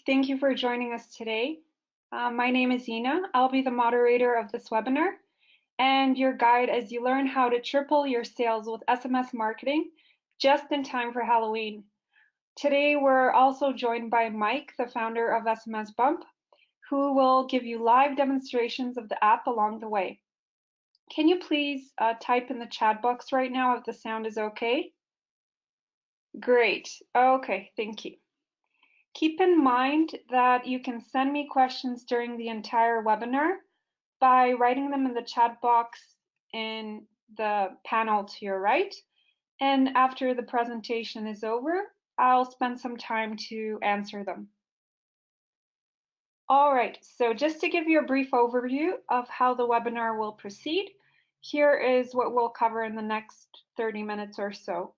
Thank you for joining us today. My name is Ina. I'll be the moderator of this webinar and your guide as you learn how to triple your sales with SMS marketing just in time for Halloween. Today, we're also joined by Mike, the founder of SMSBump, who will give you live demonstrations of the app along the way. Can you please type in the chat box right now if the sound is okay? Great. Okay, thank you. Keep in mind that you can send me questions during the entire webinar by writing them in the chat box in the panel to your right. And after the presentation is over, I'll spend some time to answer them. All right, so just to give you a brief overview of how the webinar will proceed, here is what we'll cover in the next 30 minutes or so.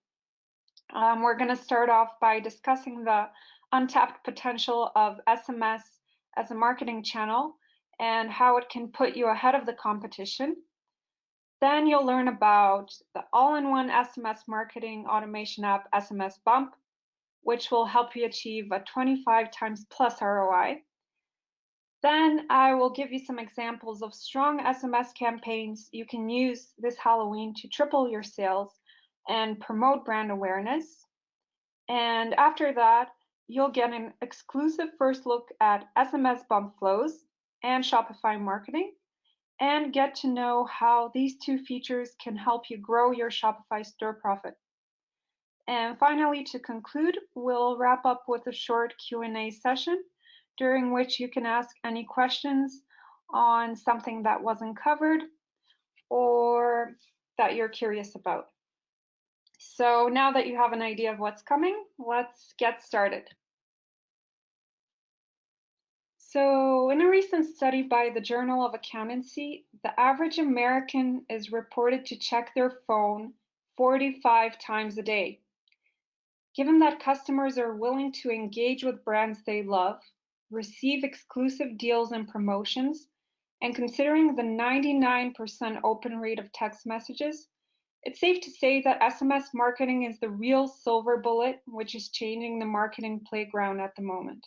We're going to start off by discussing the untapped potential of SMS as a marketing channel and how it can put you ahead of the competition. Then you'll learn about the all-in-one SMS marketing automation app, SMSBump, which will help you achieve a 25 times plus ROI. Then I will give you some examples of strong SMS campaigns you can use this Halloween to triple your sales and promote brand awareness. And after that, you'll get an exclusive first look at SMSBump Flows and Shopify marketing and get to know how these two features can help you grow your Shopify store profit. And finally, to conclude, we'll wrap up with a short Q&A session during which you can ask any questions on something that wasn't covered or that you're curious about. So now that you have an idea of what's coming, let's get started. So in a recent study by the Journal of Accountancy, the average American is reported to check their phone 45 times a day. Given that customers are willing to engage with brands they love, receive exclusive deals and promotions, and considering the 99% open rate of text messages, it's safe to say that SMS marketing is the real silver bullet, which is changing the marketing playground at the moment.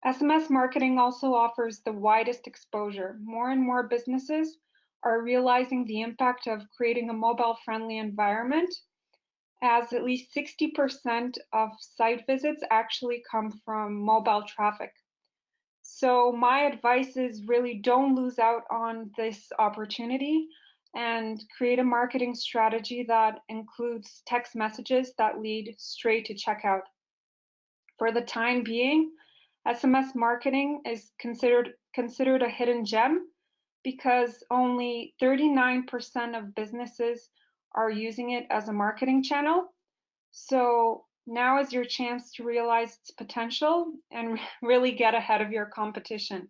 SMS marketing also offers the widest exposure. More and more businesses are realizing the impact of creating a mobile-friendly environment, as at least 60% of site visits actually come from mobile traffic. So my advice is really don't lose out on this opportunity and create a marketing strategy that includes text messages that lead straight to checkout. For the time being, SMS marketing is considered a hidden gem because only 39% of businesses are using it as a marketing channel. So now is your chance to realize its potential and really get ahead of your competition.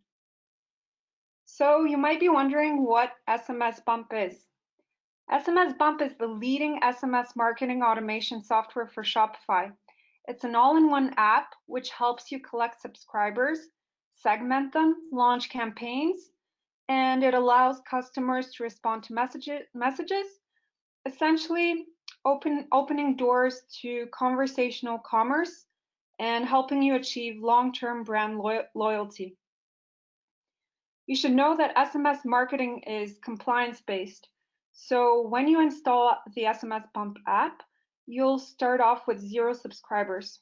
So you might be wondering what SMSBump is. SMSBump is the leading SMS marketing automation software for Shopify. It's an all-in-one app which helps you collect subscribers, segment them, launch campaigns, and it allows customers to respond to messages, essentially opening doors to conversational commerce and helping you achieve long-term brand loyalty. You should know that SMS marketing is compliance-based. So when you install the SMSBump app, you'll start off with 0 subscribers.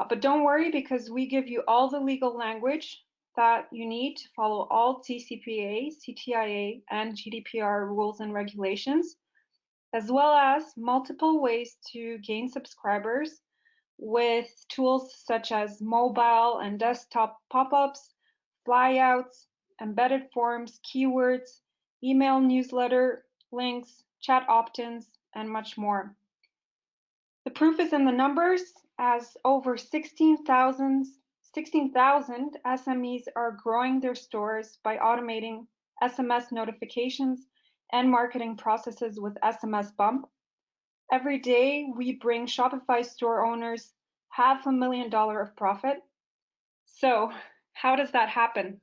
But don't worry, because we give you all the legal language that you need to follow all TCPA, CTIA, and GDPR rules and regulations, as well as multiple ways to gain subscribers with tools such as mobile and desktop pop-ups, flyouts, embedded forms, keywords, email newsletter, links, chat opt-ins, and much more. The proof is in the numbers, as over 16,000 SMEs are growing their stores by automating SMS notifications and marketing processes with SMSBump. Every day, we bring Shopify store owners $500,000 of profit. So how does that happen?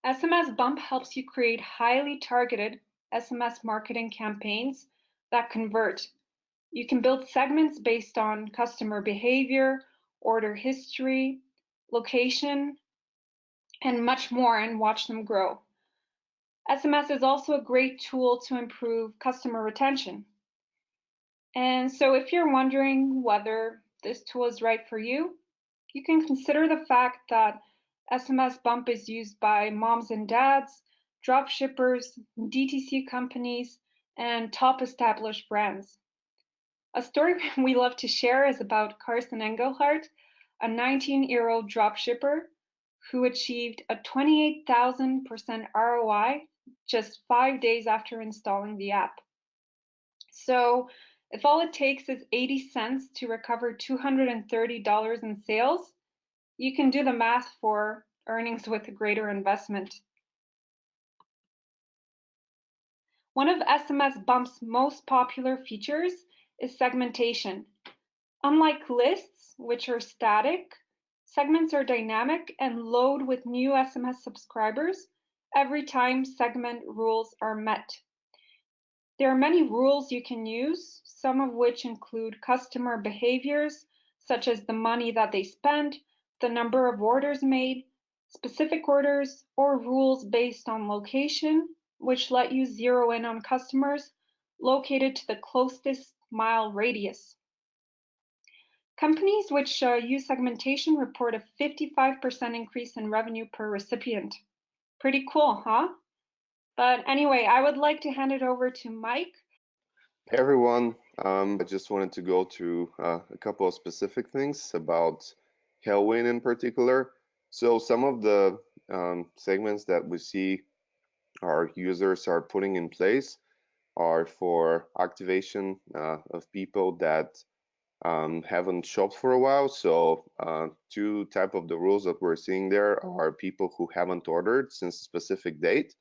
SMSBump helps you create highly targeted SMS marketing campaigns that convert. You can build segments based on customer behavior order history, location, and much more, and watch them grow. SMS is also a great tool to improve customer retention. And so if you're wondering whether this tool is right for you, you can consider the fact that SMS Bump is used by moms and dads, drop shippers, DTC companies, and top established brands. A story we love to share is about Carson Engelhardt, a 19-year-old dropshipper who achieved a 28,000% ROI just 5 days after installing the app. So if all it takes is 80 cents to recover $230 in sales, you can do the math for earnings with a greater investment. One of SMS Bump's most popular features is segmentation. Unlike lists, which are static, segments are dynamic and load with new SMS subscribers every time segment rules are met. There are many rules you can use, some of which include customer behaviors, such as the money that they spend, the number of orders made, specific orders, or rules based on location, which let you zero in on customers located to the closest mile radius. Companies which use segmentation report a 55% increase in revenue per recipient. Pretty cool, huh? But anyway, I would like to hand it over to Mike. Hey everyone, I just wanted to go to a couple of specific things about Hellwin in particular. So some of the segments that we see our users are putting in place are for activation of people that haven't shopped for a while. So two type of the rules that we're seeing there are people who haven't ordered since a specific date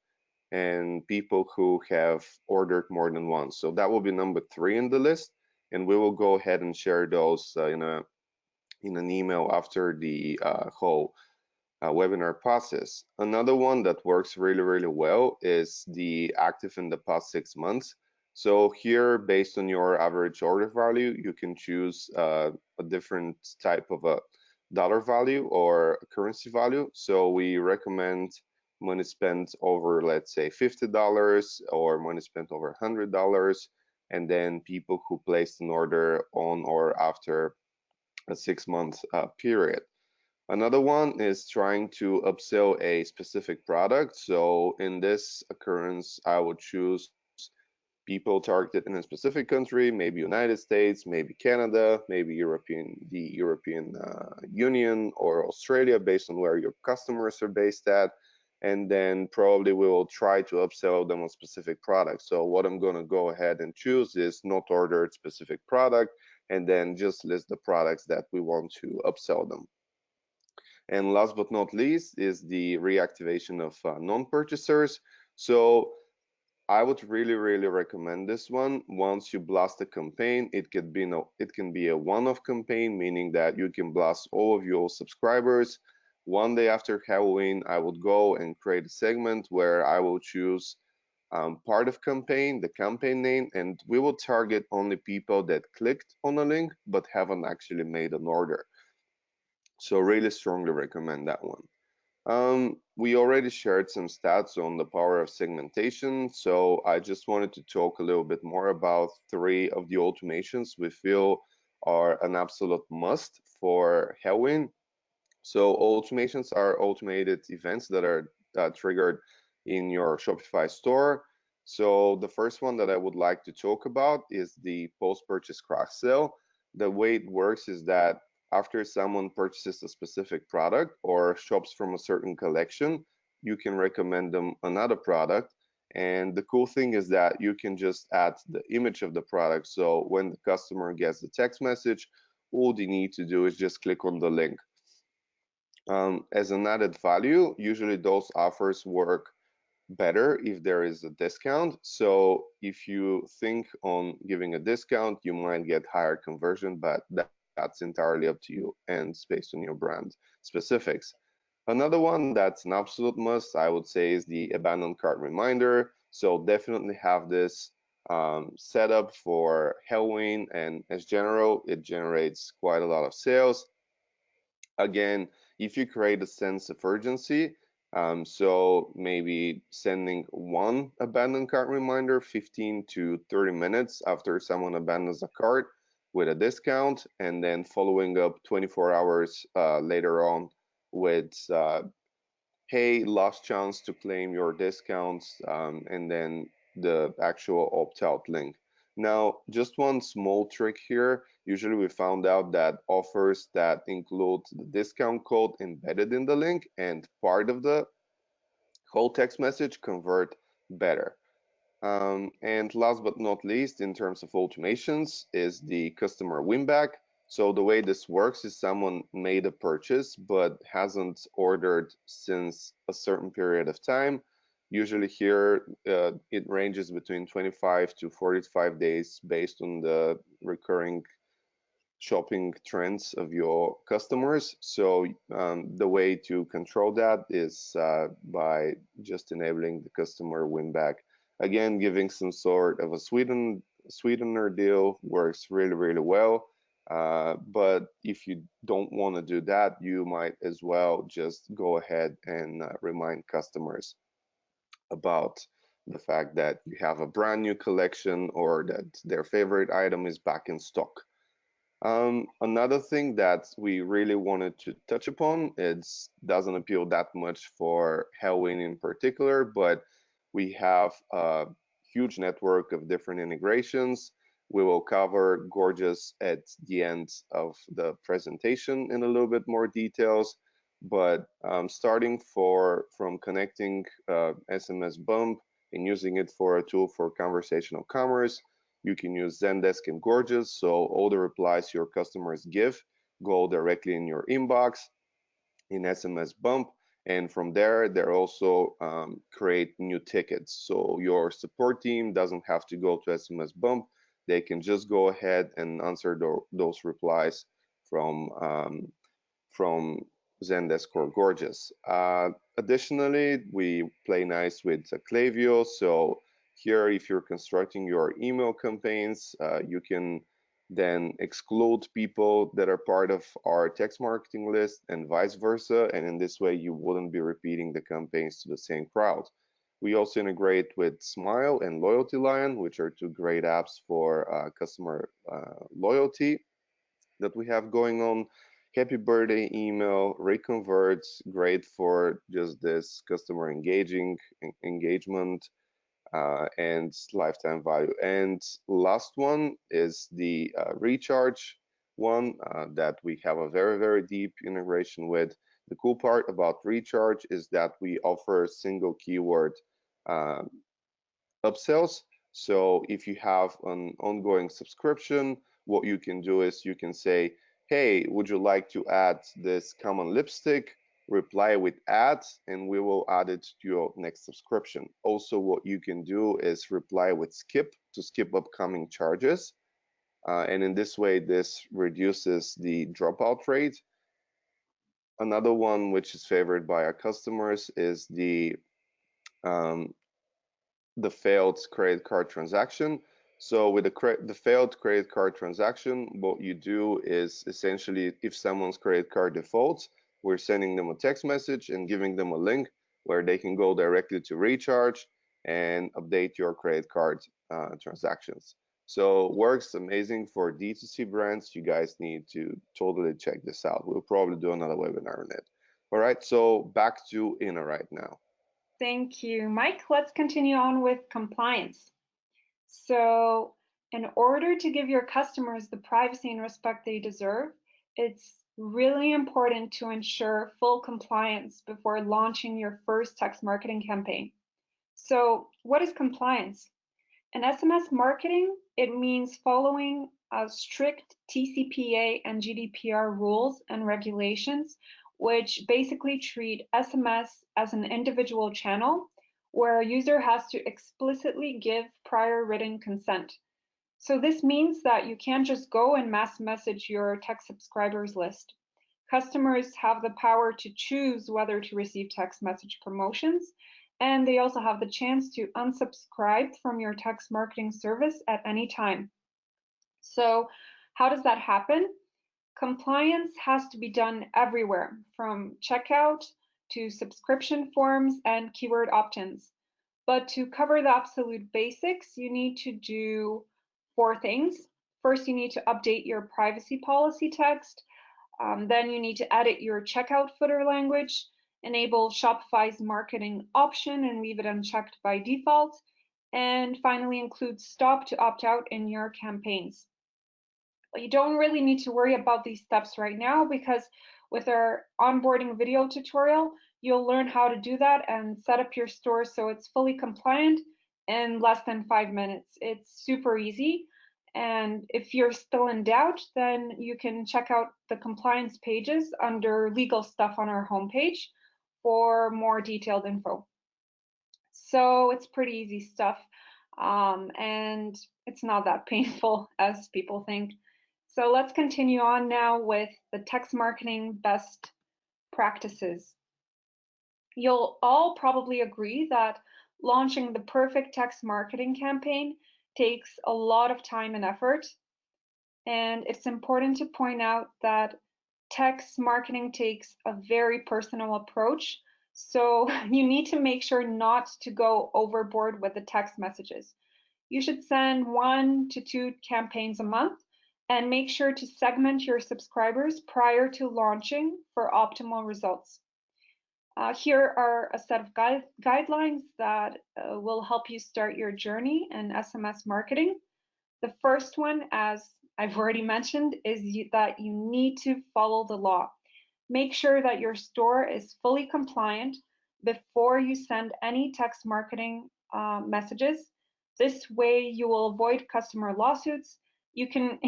and people who have ordered more than once. So that will be number 3 in the list, and we will go ahead and share those in an email after the whole webinar process. Another one that works really, really well is the active in the past 6 months. So here, based on your average order value, you can choose a different type of a dollar value or a currency value. So we recommend money spent over, let's say, $50 or money spent over $100, and then people who placed an order on or after a 6-month period. Another one is trying to upsell a specific product. So in this occurrence, I would choose people targeted in a specific country, maybe United States, maybe Canada, maybe the European Union or Australia, based on where your customers are based at. And then probably we will try to upsell them on specific products. So what I'm going to go ahead and choose is not order a specific product, and then just list the products that we want to upsell them. And last but not least is the reactivation of non-purchasers. So I would really, really recommend this one. Once you blast a campaign, it can be a one-off campaign, meaning that you can blast all of your subscribers. One day after Halloween, I would go and create a segment where I will choose part of campaign, the campaign name, and we will target only people that clicked on a link but haven't actually made an order. So really strongly recommend that one. We already shared some stats on the power of segmentation, so I just wanted to talk a little bit more about 3 of the automations we feel are an absolute must for Hellwin. So automations are automated events that are triggered in your Shopify store. So the first one that I would like to talk about is the post-purchase cross-sell. The way it works is that after someone purchases a specific product or shops from a certain collection, you can recommend them another product. And the cool thing is that you can just add the image of the product. So when the customer gets the text message, all they need to do is just click on the link. As an added value, usually those offers work better if there is a discount. So if you think on giving a discount, you might get higher conversion, but that's entirely up to you and it's based on your brand specifics. Another one that's an absolute must, I would say, is the abandoned cart reminder. So definitely have this set up for Halloween, and as general, it generates quite a lot of sales. Again, if you create a sense of urgency, so maybe sending one abandoned cart reminder 15 to 30 minutes after someone abandons a cart with a discount, and then following up 24 hours later on with hey, last chance to claim your discounts, and then the actual opt-out link. Now, just one small trick here. Usually we found out that offers that include the discount code embedded in the link and part of the whole text message convert better. And last but not least, in terms of automations, is the customer win back. So the way this works is someone made a purchase but hasn't ordered since a certain period of time. Usually here it ranges between 25 to 45 days based on the recurring shopping trends of your customers. So the way to control that is by just enabling the customer win back. Again, giving some sort of a sweetener deal works really, really well. But if you don't want to do that, you might as well just go ahead and remind customers about the fact that you have a brand new collection or that their favorite item is back in stock. Another thing that we really wanted to touch upon, it doesn't appeal that much for Halloween in particular, but we have a huge network of different integrations. We will cover Gorgeous at the end of the presentation in a little bit more details, but starting from connecting SMS Bump and using it for a tool for conversational commerce, you can use Zendesk and Gorgeous, so all the replies your customers give go directly in your inbox in SMS Bump, and from there, they also create new tickets. So your support team doesn't have to go to SMS Bump; they can just go ahead and answer those replies from from Zendesk or Gorgeous. Additionally, we play nice with Klaviyo. So here, if you're constructing your email campaigns, you can then exclude people that are part of our text marketing list and vice versa. And in this way, you wouldn't be repeating the campaigns to the same crowd. We also integrate with Smile and Loyalty Lion, which are two great apps for customer loyalty that we have going on. Happy birthday email reconverts, great for just this customer engagement and lifetime value. And last one is the recharge one that we have a very, very deep integration with. The cool part about recharge is that we offer single keyword uh, upsells. So if you have an ongoing subscription, what you can do is you can say, hey, would you like to add this common lipstick? Reply with add, and we will add it to your next subscription. Also, what you can do is reply with skip to skip upcoming charges. And in this way, this reduces the dropout rate. Another one which is favored by our customers is um, the failed credit card transaction. So with the failed credit card transaction, what you do is essentially if someone's credit card defaults, we're sending them a text message and giving them a link where they can go directly to recharge and update your credit card transactions. So works amazing for D2C brands. You guys need to totally check this out. We'll probably do another webinar on it. All right, so back to Ina right now. Thank you, Mike. Let's continue on with compliance. So, in order to give your customers the privacy and respect they deserve, it's really important to ensure full compliance before launching your first text marketing campaign. So, what is compliance? In SMS marketing, it means following strict TCPA and GDPR rules and regulations, which basically treat SMS as an individual channel where a user has to explicitly give prior written consent. So this means that you can't just go and mass message your text subscribers list. Customers have the power to choose whether to receive text message promotions, and they also have the chance to unsubscribe from your text marketing service at any time. So how does that happen? Compliance has to be done everywhere, from checkout to subscription forms and keyword opt-ins. But to cover the absolute basics, you need to do 4 things. First, you need to update your privacy policy text. Then you need to edit your checkout footer language, enable Shopify's marketing option and leave it unchecked by default, and finally include stop to opt out in your campaigns. You don't really need to worry about these steps right now because with our onboarding video tutorial, you'll learn how to do that and set up your store so it's fully compliant in less than 5 minutes. It's super easy. And if you're still in doubt, then you can check out the compliance pages under legal stuff on our homepage for more detailed info. So it's pretty easy stuff, and it's not that painful as people think. So let's continue on now with the text marketing best practices. You'll all probably agree that launching the perfect text marketing campaign takes a lot of time and effort. And it's important to point out that text marketing takes a very personal approach. So you need to make sure not to go overboard with the text messages. You should send 1 to 2 campaigns a month and make sure to segment your subscribers prior to launching for optimal results. Here are a set of guidelines that will help you start your journey in SMS marketing. The first one, as I've already mentioned, is that you need to follow the law. Make sure that your store is fully compliant before you send any text marketing messages. This way you will avoid customer lawsuits. You can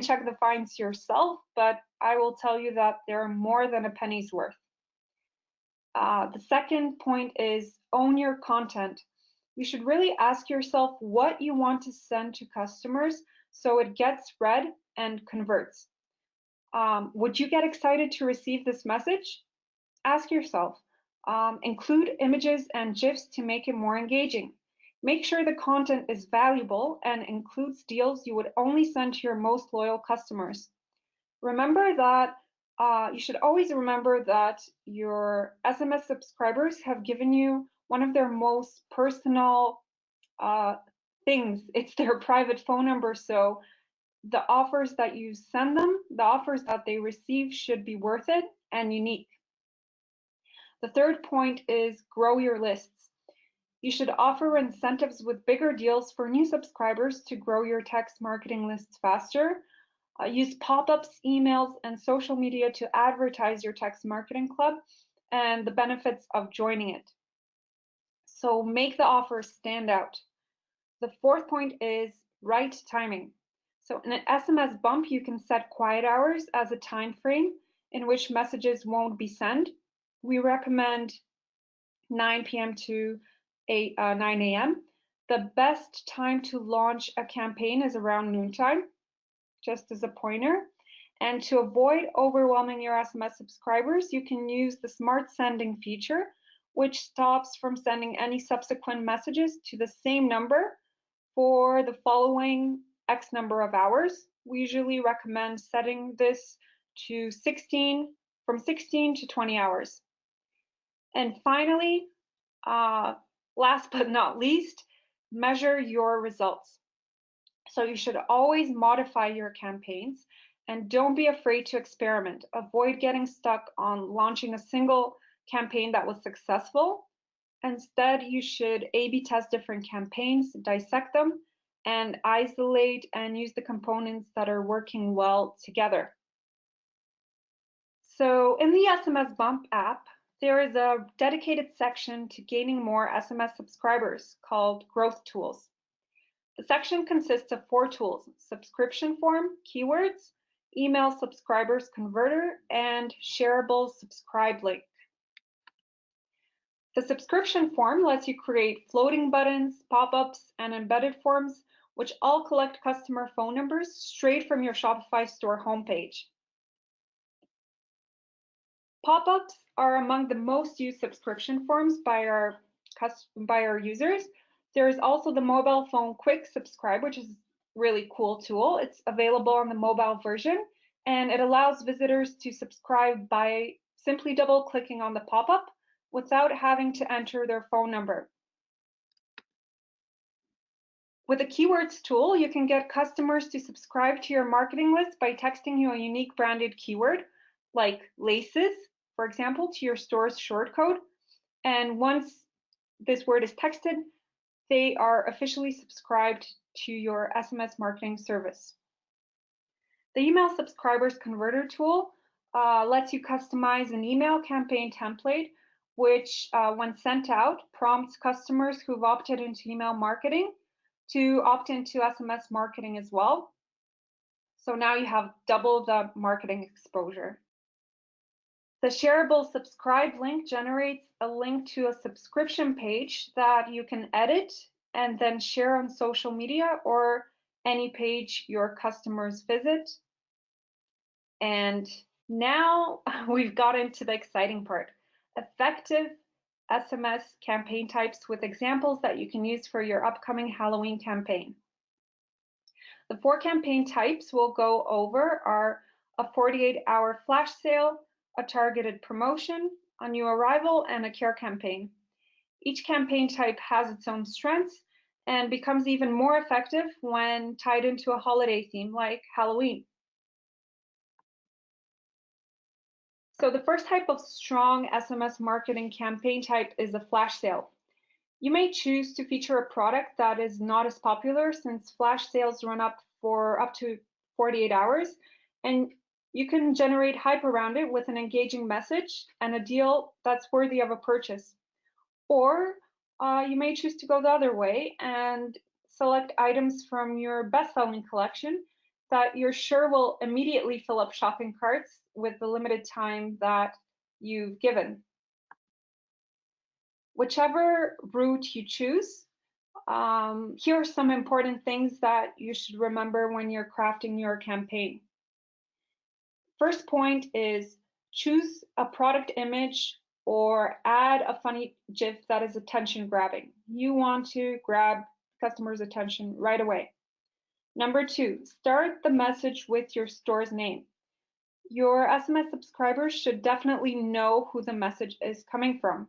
check the fines yourself, but I will tell you that they're more than a penny's worth. The second point is own your content. You should really ask yourself what you want to send to customers so it gets read and converts. Would you get excited to receive this message? Ask yourself. Include images and GIFs to make it more engaging. Make sure the content is valuable and includes deals you would only send to your most loyal customers. Remember that you should always remember that your SMS subscribers have given you one of their most personal things. It's their private phone number, so the offers that you send them, the offers that they receive should be worth it and unique. The third point is grow your lists. You should offer incentives with bigger deals for new subscribers to grow your text marketing lists faster. Use pop-ups, emails, and social media to advertise your text marketing club and the benefits of joining it. So make the offer stand out. The fourth point is right timing. So in an SMS bump, you can set quiet hours as a time frame in which messages won't be sent. We recommend 9 p.m. to 9 a.m. The best time to launch a campaign is around noontime, just as a pointer. And to avoid overwhelming your SMS subscribers, you can use the smart sending feature, which stops from sending any subsequent messages to the same number for the following X number of hours. We usually recommend setting this to from 16 to 20 hours. And finally, last but not least, measure your results. So you should always modify your campaigns and don't be afraid to experiment. Avoid getting stuck on launching a single campaign that was successful. Instead, you should A/B test different campaigns, dissect them, and isolate and use the components that are working well together. So in the SMS Bump app, there is a dedicated section to gaining more SMS subscribers called Growth Tools. The section consists of 4 tools: subscription form, keywords, email subscribers converter, and shareable subscribe link. The subscription form lets you create floating buttons, pop-ups, and embedded forms, which all collect customer phone numbers straight from your Shopify store homepage. Pop-ups are among the most used subscription forms by our users. There is also the mobile phone quick subscribe, which is a really cool tool. It's available on the mobile version and it allows visitors to subscribe by simply double-clicking on the pop-up without having to enter their phone number. With the keywords tool, you can get customers to subscribe to your marketing list by texting you a unique branded keyword, like laces, for example, to your store's short code. And once this word is texted, they are officially subscribed to your SMS marketing service. The email subscribers converter tool lets you customize an email campaign template, which when sent out prompts customers who've opted into email marketing to opt into SMS marketing as well. So now you have double the marketing exposure. The shareable subscribe link generates a link to a subscription page that you can edit and then share on social media or any page your customers visit. And now we've got into the exciting part, effective SMS campaign types with examples that you can use for your upcoming Halloween campaign. The 4 campaign types we'll go over are a 48-hour flash sale, a targeted promotion, a new arrival, and a care campaign. Each campaign type has its own strengths and becomes even more effective when tied into a holiday theme like Halloween. So the first type of strong SMS marketing campaign type is a flash sale. You may choose to feature a product that is not as popular since flash sales run up for up to 48 hours, and you can generate hype around it with an engaging message and a deal that's worthy of a purchase. Or you may choose to go the other way and select items from your best-selling collection that you're sure will immediately fill up shopping carts with the limited time that you've given. Whichever route you choose, here are some important things that you should remember when you're crafting your campaign. First point is choose a product image or add a funny GIF that is attention grabbing. You want to grab customers' attention right away. Number 2, start the message with your store's name. Your SMS subscribers should definitely know who the message is coming from.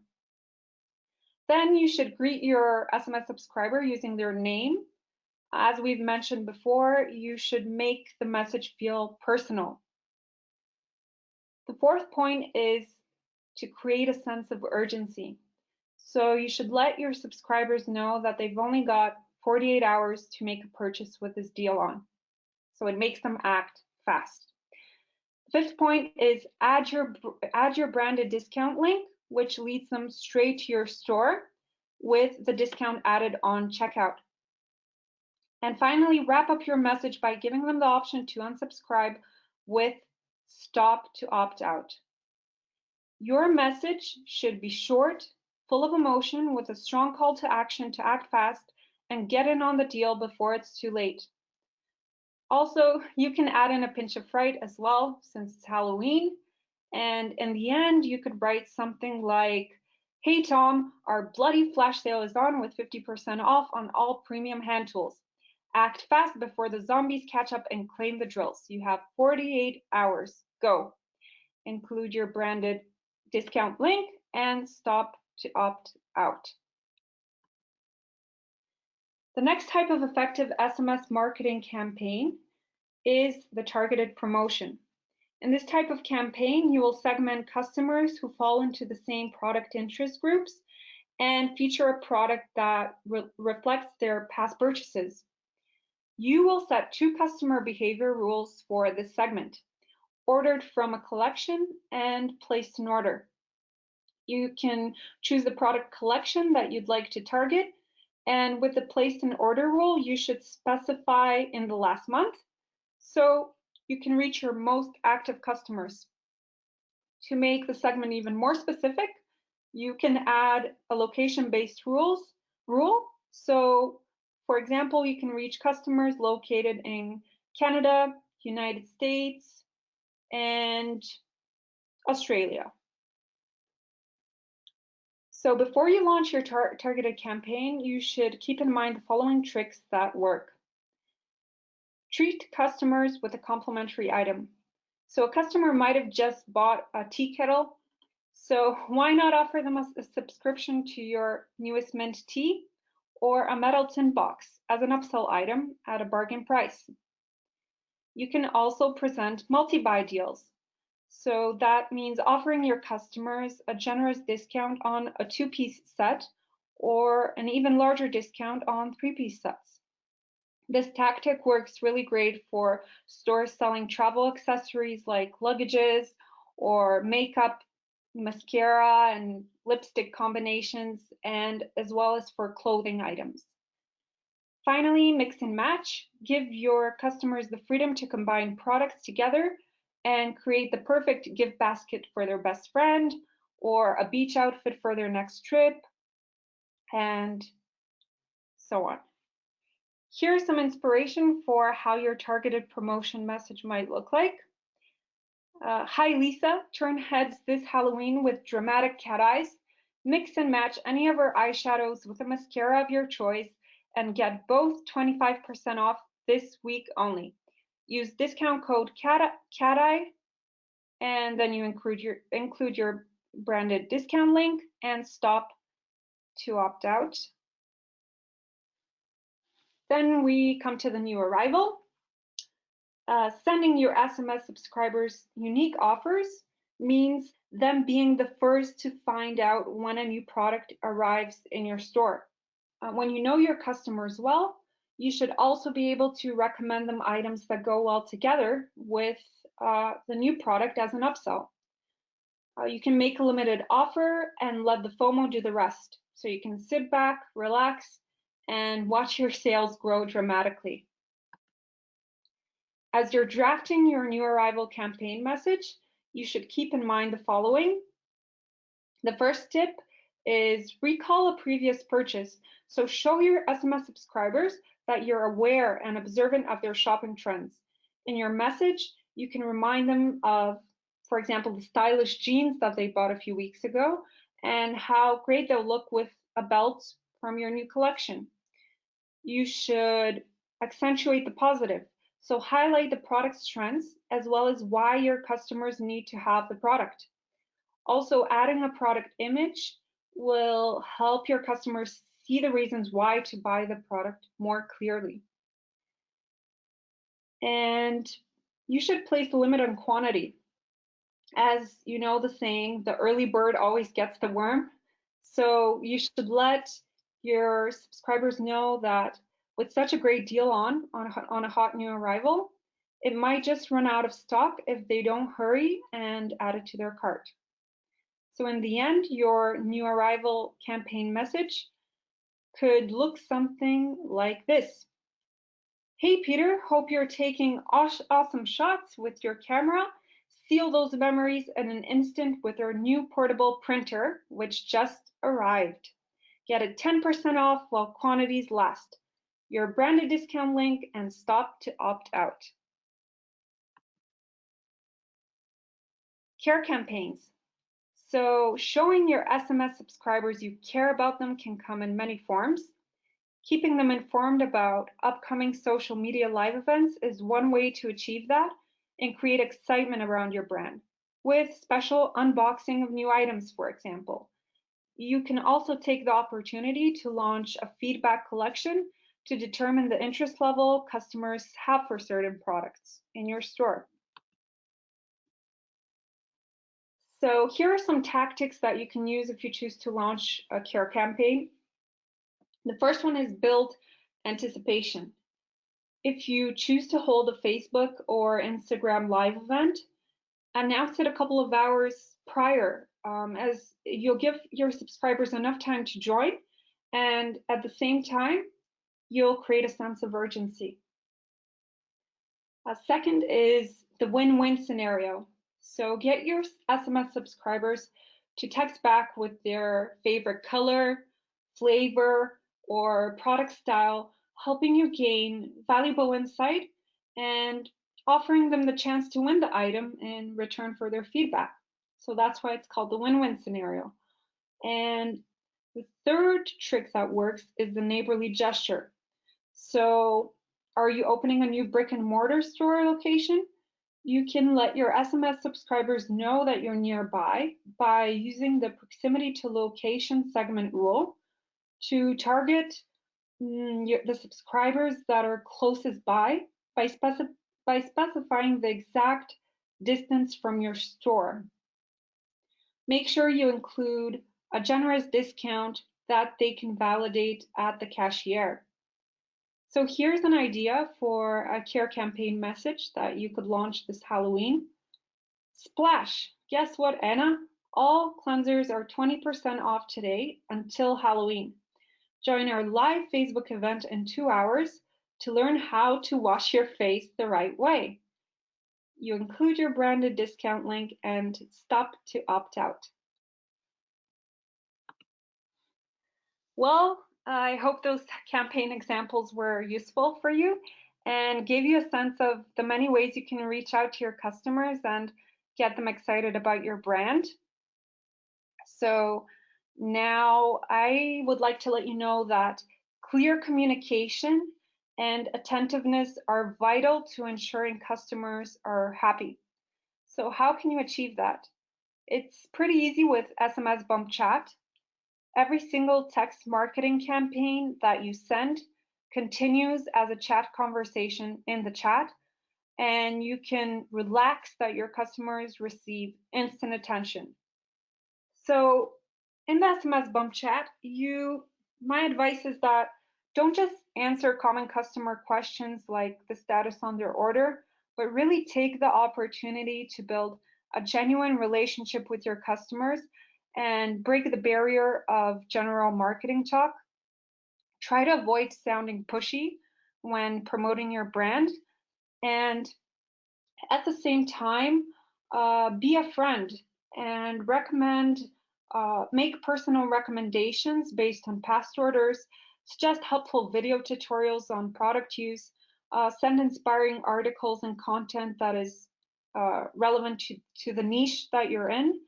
Then you should greet your SMS subscriber using their name. As we've mentioned before, you should make the message feel personal. The 4th point is to create a sense of urgency. So you should let your subscribers know that they've only got 48 hours to make a purchase with this deal on. So it makes them act fast. The 5th point is add your branded discount link, which leads them straight to your store with the discount added on checkout. And finally, wrap up your message by giving them the option to unsubscribe with stop to opt out. Your message should be short, full of emotion, with a strong call to action to act fast and get in on the deal before it's too late. Also, you can add in a pinch of fright as well, since it's Halloween. And in the end, you could write something like, "Hey Tom, our bloody flash sale is on with 50% off on all premium hand tools. Act fast before the zombies catch up and claim the drills. You have 48 hours. Go." Include your branded discount link and stop to opt out. The next type of effective SMS marketing campaign is the targeted promotion. In this type of campaign, you will segment customers who fall into the same product interest groups and feature a product that reflects their past purchases. You will set 2 customer behavior rules for this segment: ordered from a collection and placed in order. You can choose the product collection that you'd like to target, and with the placed in order rule, you should specify in the last month so you can reach your most active customers. To make the segment even more specific, you can add a location-based rule. So, for example, you can reach customers located in Canada, United States, and Australia. So before you launch your targeted campaign, you should keep in mind the following tricks that work. Treat customers with a complimentary item. So a customer might have just bought a tea kettle. So why not offer them a subscription to your newest mint tea or a metal tin box as an upsell item at a bargain price? You can also present multi-buy deals. So that means offering your customers a generous discount on a two-piece set or an even larger discount on three-piece sets. This tactic works really great for stores selling travel accessories like luggages or makeup, mascara, and lipstick combinations, and as well as for clothing items. Finally, mix and match. Give your customers the freedom to combine products together and create the perfect gift basket for their best friend or a beach outfit for their next trip, and so on. Here's some inspiration for how your targeted promotion message might look like. Hi Lisa, turn heads this Halloween with dramatic cat eyes. Mix and match any of her eyeshadows with a mascara of your choice and get both 25% off this week only. Use discount code CATEYE and then you include your branded discount link and stop to opt out. Then we come to the new arrival. Sending your SMS subscribers unique offers means them being the first to find out when a new product arrives in your store. When you know your customers well, you should also be able to recommend them items that go well together with the new product as an upsell. You can make a limited offer and let the FOMO do the rest. So you can sit back, relax, and watch your sales grow dramatically. As you're drafting your new arrival campaign message, you should keep in mind the following. The first tip is recall a previous purchase. So show your SMS subscribers that you're aware and observant of their shopping trends. In your message, you can remind them of, for example, the stylish jeans that they bought a few weeks ago and how great they'll look with a belt from your new collection. You should accentuate the positive. So highlight the product's trends as well as why your customers need to have the product. Also, adding a product image will help your customers see the reasons why to buy the product more clearly. And you should place a limit on quantity. As you know the saying, the early bird always gets the worm. So you should let your subscribers know that with such a great deal on a hot new arrival, it might just run out of stock if they don't hurry and add it to their cart. So in the end, your new arrival campaign message could look something like this. Hey Peter, hope you're taking awesome shots with your camera. Seal those memories in an instant with our new portable printer, which just arrived. Get it 10% off while quantities last. Your branded discount link and stop to opt out. Care campaigns. So showing your SMS subscribers you care about them can come in many forms. Keeping them informed about upcoming social media live events is one way to achieve that and create excitement around your brand, with special unboxing of new items, for example. You can also take the opportunity to launch a feedback collection to determine the interest level customers have for certain products in your store. So here are some tactics that you can use if you choose to launch a care campaign. The first one is build anticipation. If you choose to hold a Facebook or Instagram live event, announce it a couple of hours prior, as you'll give your subscribers enough time to join, and at the same time, you'll create a sense of urgency. Second is the win-win scenario. So get your SMS subscribers to text back with their favorite color, flavor, or product style, helping you gain valuable insight and offering them the chance to win the item in return for their feedback. So that's why it's called the win-win scenario. And the third trick that works is the neighborly gesture. So are you opening a new brick and mortar store location? You can let your SMS subscribers know that you're nearby by using the proximity to location segment rule to target the subscribers that are closest by, by specifying the exact distance from your store. Make sure you include a generous discount that they can validate at the cashier. So here's an idea for a care campaign message that you could launch this Halloween. Splash! Guess what, Anna? All cleansers are 20% off today until Halloween. Join our live Facebook event in 2 hours to learn how to wash your face the right way. You include your branded discount link and stop to opt out. Well, I hope those campaign examples were useful for you and gave you a sense of the many ways you can reach out to your customers and get them excited about your brand. So now I would like to let you know that clear communication and attentiveness are vital to ensuring customers are happy. So how can you achieve that? It's pretty easy with SMSBump Chat. Every single text marketing campaign that you send continues as a chat conversation in the chat, and you can relax that your customers receive instant attention. So in the SMS bump chat, my advice is that don't just answer common customer questions like the status on their order, but really take the opportunity to build a genuine relationship with your customers and break the barrier of general marketing talk. Try to avoid sounding pushy when promoting your brand, and at the same time, be a friend and make personal recommendations based on past orders, suggest helpful video tutorials on product use, send inspiring articles and content that is relevant to the niche that you're in,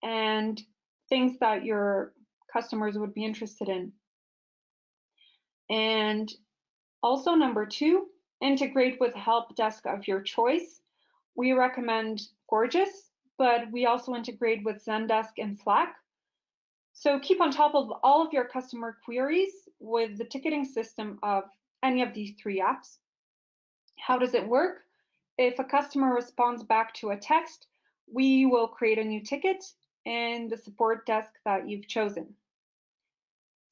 and things that your customers would be interested in. And also, number two, integrate with help desk of your choice. We recommend Gorgeous, but we also integrate with Zendesk and Slack. So keep on top of all of your customer queries with the ticketing system of any of these three apps. How does it work? If a customer responds back to a text, we will create a new ticket in the support desk that you've chosen.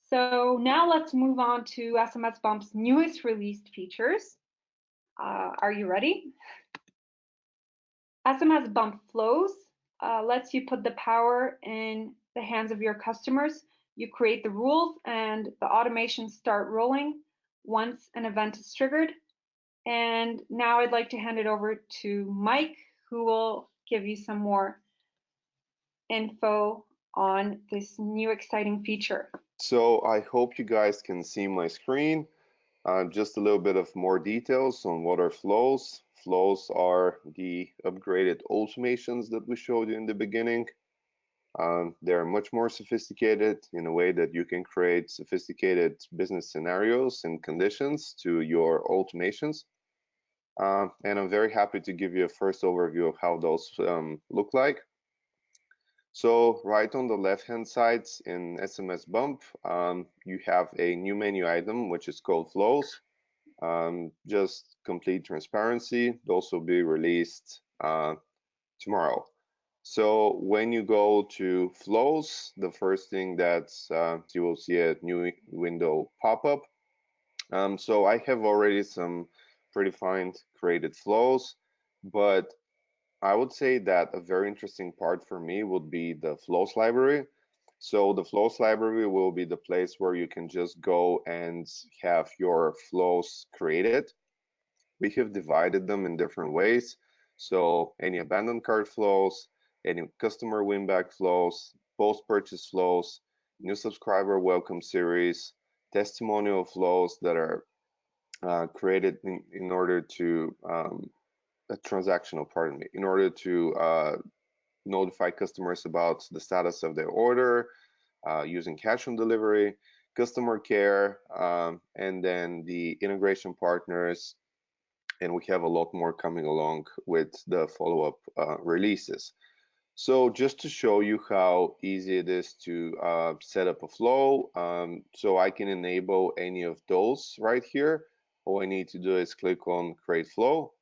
So now let's move on to SMSBump's newest released features. Are you ready? SMSBump Flows lets you put the power in the hands of your customers. You create the rules and the automations start rolling once an event is triggered. And now I'd like to hand it over to Mike, who will give you some more info on this new exciting feature. So I hope you guys can see my screen. Just a little bit of more details on what are flows. Flows are the upgraded automations that we showed you in the beginning. They're much more sophisticated in a way that you can create sophisticated business scenarios and conditions to your automations. And I'm very happy to give you a first overview of how those look like. So right on the left-hand side in SMS Bump, you have a new menu item, which is called Flows. Just complete transparency. Those will be released tomorrow. So when you go to Flows, the first thing that you will see a new window pop up. So I have already some predefined created flows, but I would say that a very interesting part for me would be the flows library. So the flows library will be the place where you can just go and have your flows created. We have divided them in different ways. So any abandoned cart flows, any customer win-back flows, post-purchase flows, new subscriber welcome series, testimonial flows that are created in order to in order to notify customers about the status of their order, using cash on delivery, customer care, and then the integration partners and we have a lot more coming along with the follow-up releases. So just to show you how easy it is to set up a flow, so I can enable any of those right here. All I need to do is click on Create Flow.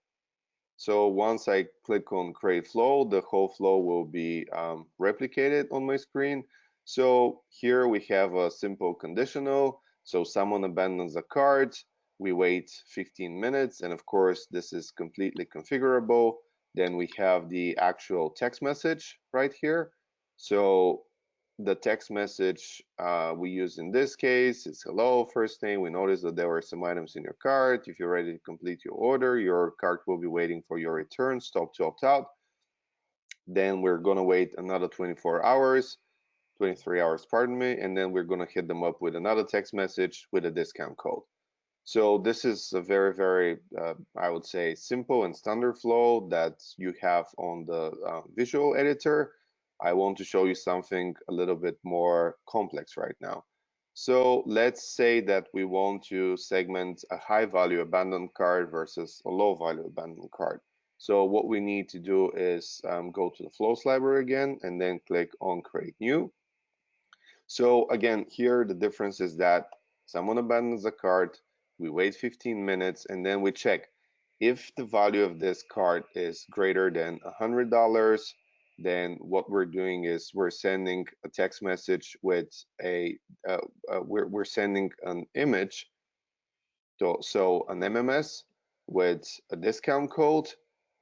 So once I click on Create Flow, the whole flow will be replicated on my screen. So here we have a simple conditional. So someone abandons a cart, we wait 15 minutes, and of course this is completely configurable. Then we have the actual text message right here. So the text message we use in this case is hello, first name. We noticed that there were some items in your cart. If you're ready to complete your order, your cart will be waiting for your return. Stop to opt out. Then we're going to wait another 24 hours, 23 hours, pardon me, and then we're going to hit them up with another text message with a discount code. So this is a very, very, I would say, simple and standard flow that you have on the visual editor. I want to show you something a little bit more complex right now. So let's say that we want to segment a high value abandoned cart versus a low value abandoned cart. So what we need to do is go to the flows library again and then click on create new. So again, here the difference is that someone abandons a cart, we wait 15 minutes, and then we check if the value of this cart is greater than $100. Then what we're doing is we're sending a text message with we're sending an image, so an MMS with a discount code,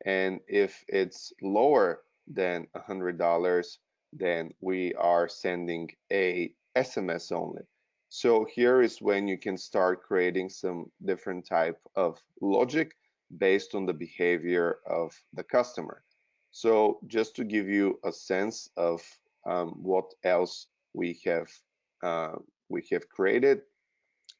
and if it's lower than $100, then we are sending a SMS only. So here is when you can start creating some different type of logic based on the behavior of the customer. So just to give you a sense of what else uh, we have created,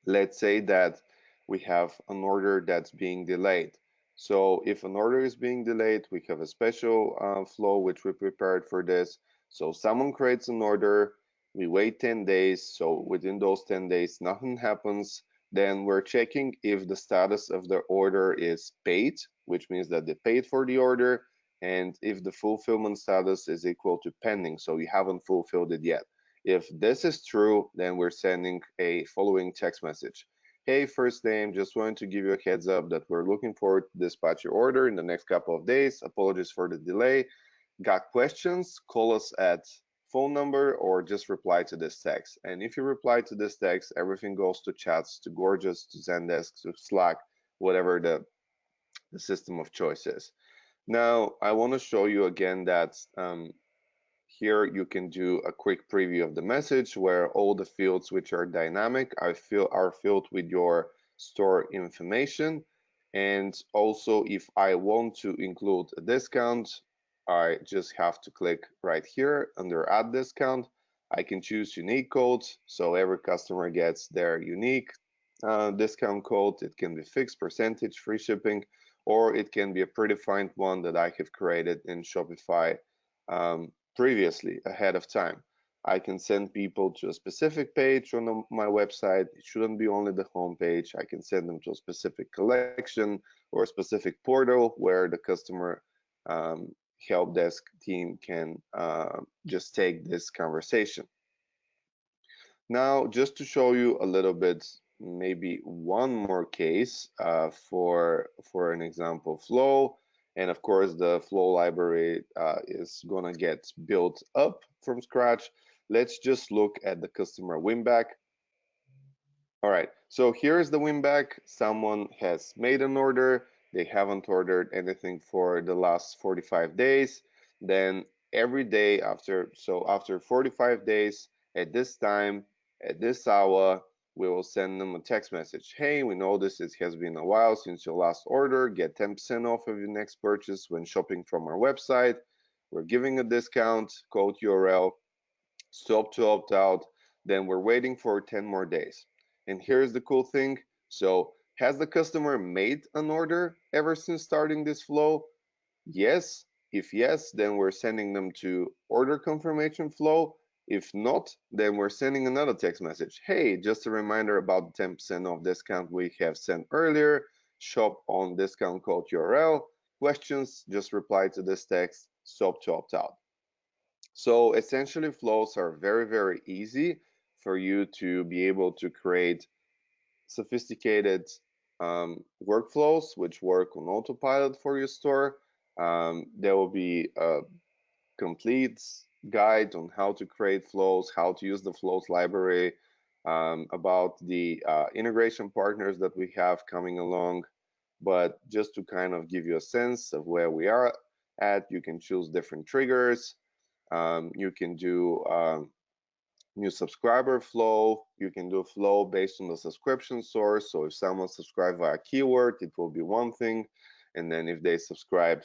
let's say that we have an order that's being delayed. So if an order is being delayed, we have a special flow which we prepared for this. So someone creates an order, we wait 10 days. So within those 10 days, nothing happens. Then we're checking if the status of the order is paid, which means that they paid for the order, and if the fulfillment status is equal to pending, so you haven't fulfilled it yet. If this is true, then we're sending a following text message. Hey, first name, just wanted to give you a heads up that we're looking forward to dispatch your order in the next couple of days. Apologies for the delay. Got questions? Call us at phone number or just reply to this text. And if you reply to this text, everything goes to chats, to Gorgeous, to Zendesk, to Slack, whatever the system of choice is. Now, I want to show you again that here you can do a quick preview of the message where all the fields which are dynamic are filled with your store information. And also if I want to include a discount, I just have to click right here under add discount. I can choose unique codes, so every customer gets their unique discount code. It can be fixed percentage, free shipping, or it can be a predefined one that I have created in Shopify previously ahead of time. I can send people to a specific page on my website. It shouldn't be only the home page. I can send them to a specific collection or a specific portal where the customer help desk team can just take this conversation. Now, just to show you a little bit, maybe one more case for an example flow, and of course the flow library is gonna get built up from scratch. Let's just look at the customer winback. All right, so here's the winback. Someone has made an order. They haven't ordered anything for the last 45 days. Then every day after 45 days at this time, at this hour, we will send them a text message. Hey, we noticed it has been a while since your last order. Get 10% off of your next purchase when shopping from our website. We're giving a discount, code URL, stop to opt out. Then we're waiting for 10 more days. And here's the cool thing. So has the customer made an order ever since starting this flow? Yes. If yes, then we're sending them to order confirmation flow. If not, then we're sending another text message. Hey, just a reminder about the 10% off discount we have sent earlier. shop on discount code URL. Questions, just reply to this text, stop to opt out. So essentially, flows are very, very easy for you to be able to create sophisticated workflows which work on autopilot for your store. There will be a complete guide on how to create flows, how to use the flows library, about the integration partners that we have coming along. But just to kind of give you a sense of where we are at, you can choose different triggers. You can do new subscriber flow. You can do a flow based on the subscription source. So if someone subscribed via keyword, it will be one thing. And then if they subscribe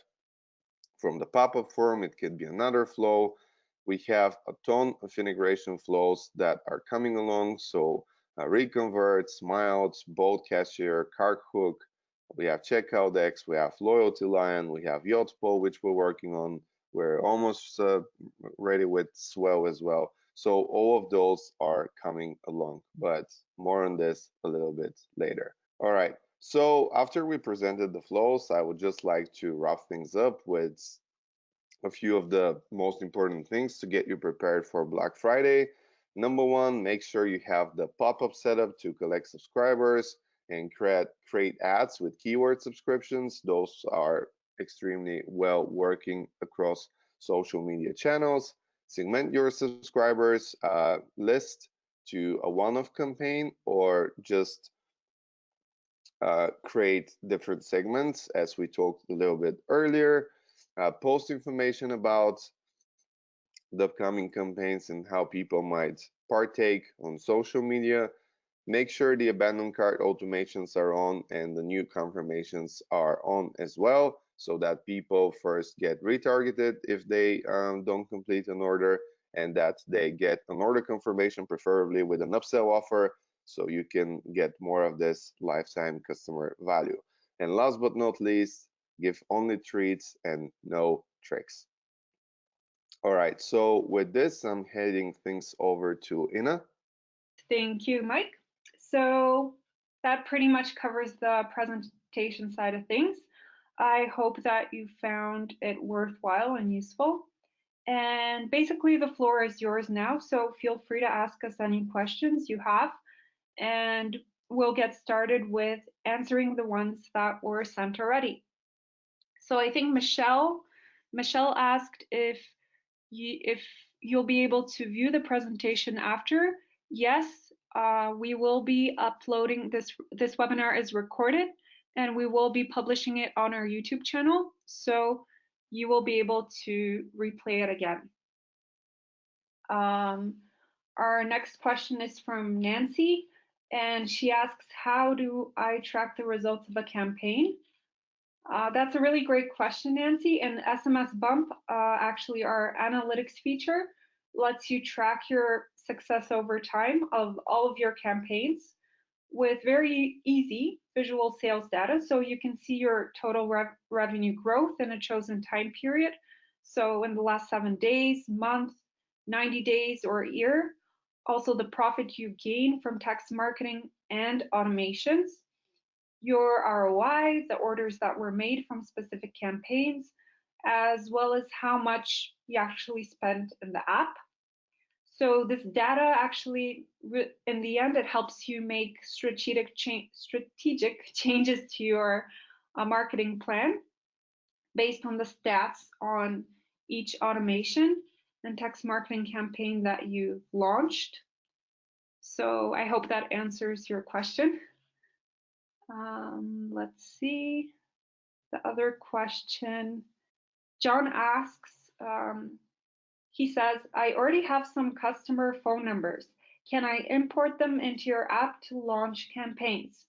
from the pop-up form, it could be another flow. We have a ton of integration flows that are coming along. So reconverts, miles, bolt cashier, cart hook. We have checkout X, we have loyalty line, we have Yotpo, which we're working on. We're almost ready with Swell as well. So all of those are coming along, but more on this a little bit later. All right. So after we presented the flows, I would just like to wrap things up with a few of the most important things to get you prepared for Black Friday. Number one, make sure you have the pop-up setup to collect subscribers and create ads with keyword subscriptions. Those are extremely well working across social media channels. Segment your subscribers list to a one-off campaign or just create different segments as we talked a little bit earlier. Post information about the upcoming campaigns and how people might partake on social media. Make sure the abandoned cart automations are on and the new confirmations are on as well, so that people first get retargeted if they don't complete an order, and that they get an order confirmation, preferably with an upsell offer, so you can get more of this lifetime customer value. And last but not least, give only treats and no tricks. All right, so with this, I'm heading things over to Ina. Thank you, Mike. So that pretty much covers the presentation side of things. I hope that you found it worthwhile and useful. And basically, the floor is yours now. So feel free to ask us any questions you have, and we'll get started with answering the ones that were sent already. So I think Michelle asked if you'll be able to view the presentation after. Yes, we will be uploading this webinar is recorded, and we will be publishing it on our YouTube channel, so you will be able to replay it again. Our next question is from Nancy, and she asks, how do I track the results of a campaign? That's a really great question, Nancy. And SMSBump, actually our analytics feature, lets you track your success over time of all of your campaigns with very easy visual sales data. So you can see your total revenue growth in a chosen time period. So in the last 7 days, month, 90 days, or a year. Also the profit you gain from text marketing and automations, your ROI, the orders that were made from specific campaigns, as well as how much you actually spent in the app. So this data actually, in the end, it helps you make strategic changes to your marketing plan based on the stats on each automation and text marketing campaign that you launched. So I hope that answers your question. Let's see the other question. John asks, he says, I already have some customer phone numbers. Can I import them into your app to launch campaigns?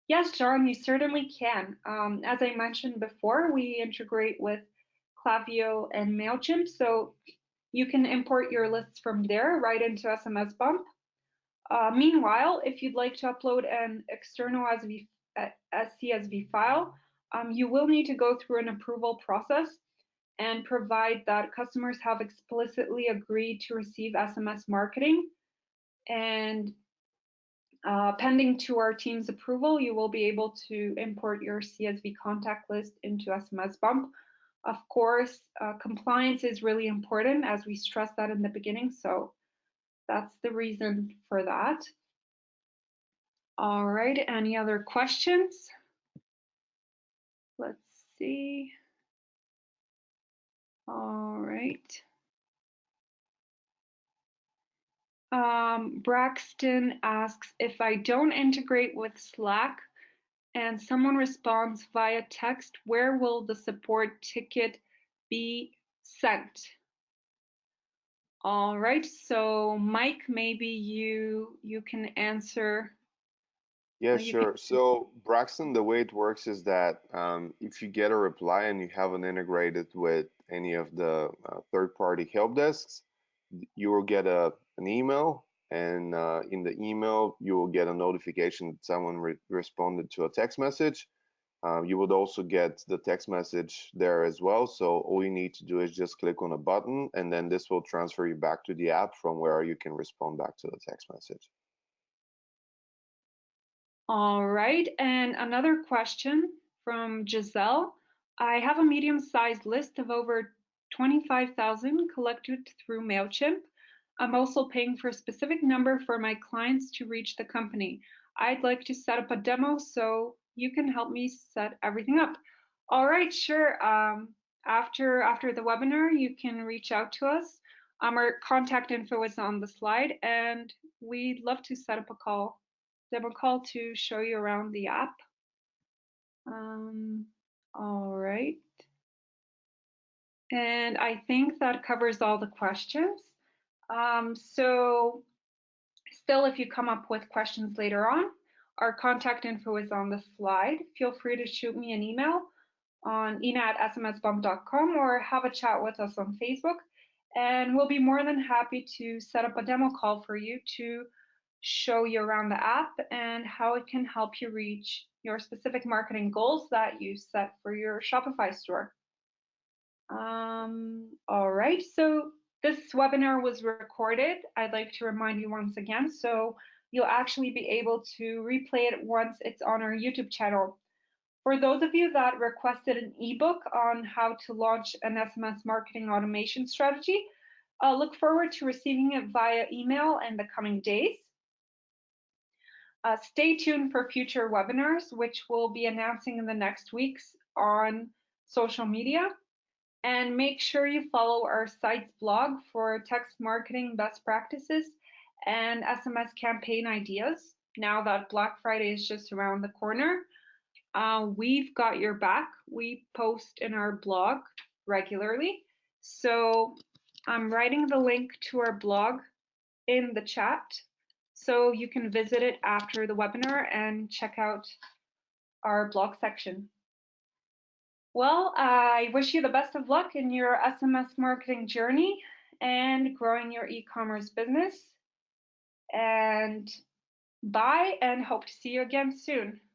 Yes, John, you certainly can. As I mentioned before, we integrate with Klaviyo and MailChimp, so you can import your lists from there right into SMSBump. Meanwhile, if you'd like to upload an external CSV file, you will need to go through an approval process and provide that customers have explicitly agreed to receive SMS marketing. And Pending to our team's approval, you will be able to import your CSV contact list into SMSBump. Of course, compliance is really important, as we stressed that in the beginning, so that's the reason for that. All right, any other questions? Let's see. All right. Braxton asks, if I don't integrate with Slack and someone responds via text, where will the support ticket be sent? All right, so Mike, maybe you can answer. Yeah, sure. So Braxton, the way it works is that if you get a reply and you haven't integrated with any of the third-party help desks, you will get an email, and in the email you will get a notification that someone responded to a text message. You would also get the text message there as well. So all you need to do is just click on a button, and then this will transfer you back to the app from where you can respond back to the text message. All right, and another question from Giselle. I have a medium-sized list of over 25,000 collected through MailChimp. I'm also paying for a specific number for my clients to reach the company. I'd like to set up a demo, so you can help me set everything up. All right, sure. After the webinar, you can reach out to us. Our contact info is on the slide, and we'd love to set up a demo call to show you around the app. All right. And I think that covers all the questions. So still, if you come up with questions later on, our contact info is on the slide. Feel free to shoot me an email on ina@smsbump.com or have a chat with us on Facebook. And we'll be more than happy to set up a demo call for you to show you around the app and how it can help you reach your specific marketing goals that you set for your Shopify store. All right, so this webinar was recorded. I'd like to remind you once again, so you'll actually be able to replay it once it's on our YouTube channel. For those of you that requested an ebook on how to launch an SMS marketing automation strategy, look forward to receiving it via email in the coming days. Stay tuned for future webinars, which we'll be announcing in the next weeks on social media. And make sure you follow our site's blog for text marketing best practices and SMS campaign ideas. Now that Black Friday is just around the corner, we've got your back. We post in our blog regularly. So I'm writing the link to our blog in the chat, so you can visit it after the webinar and check out our blog section. Well, I wish you the best of luck in your SMS marketing journey and growing your e-commerce business. And bye, and hope to see you again soon.